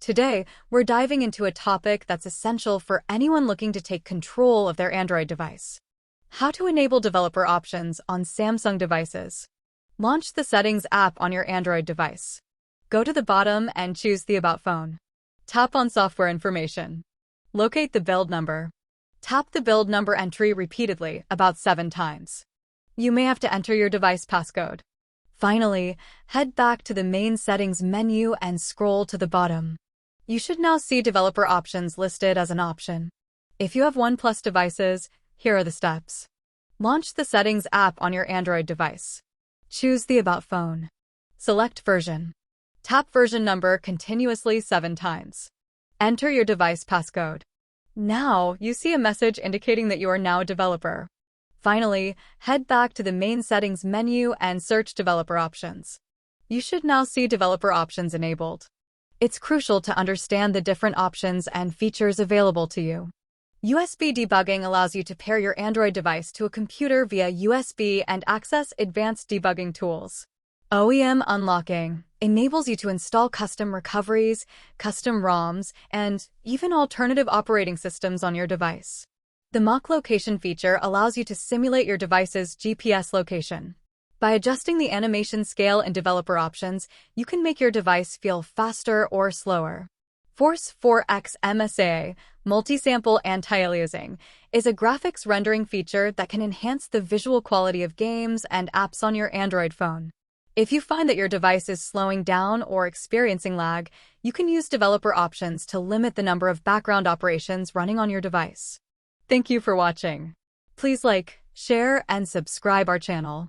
Today, we're diving into a topic that's essential for anyone looking to take control of their Android device. How to enable developer options on Samsung devices. Launch the Settings app on your Android device. Go to the bottom and choose the About phone. Tap on Software Information. Locate the build number. Tap the build number entry repeatedly, about 7 times. You may have to enter your device passcode. Finally, head back to the main settings menu and scroll to the bottom. You should now see developer options listed as an option. If you have OnePlus devices, here are the steps. Launch the Settings app on your Android device. Choose the About phone. Select version. Tap version number continuously 7 times. Enter your device passcode. Now, you see a message indicating that you are now a developer. Finally, head back to the main settings menu and search developer options. You should now see developer options enabled. It's crucial to understand the different options and features available to you. USB debugging allows you to pair your Android device to a computer via USB and access advanced debugging tools. OEM unlocking enables you to install custom recoveries, custom ROMs, and even alternative operating systems on your device. The mock location feature allows you to simulate your device's GPS location. By adjusting the animation scale in developer options, you can make your device feel faster or slower. Force 4X MSA, multi-sample anti-aliasing, is a graphics rendering feature that can enhance the visual quality of games and apps on your Android phone. If you find that your device is slowing down or experiencing lag, you can use developer options to limit the number of background operations running on your device. Thank you for watching. Please like, share, and subscribe our channel.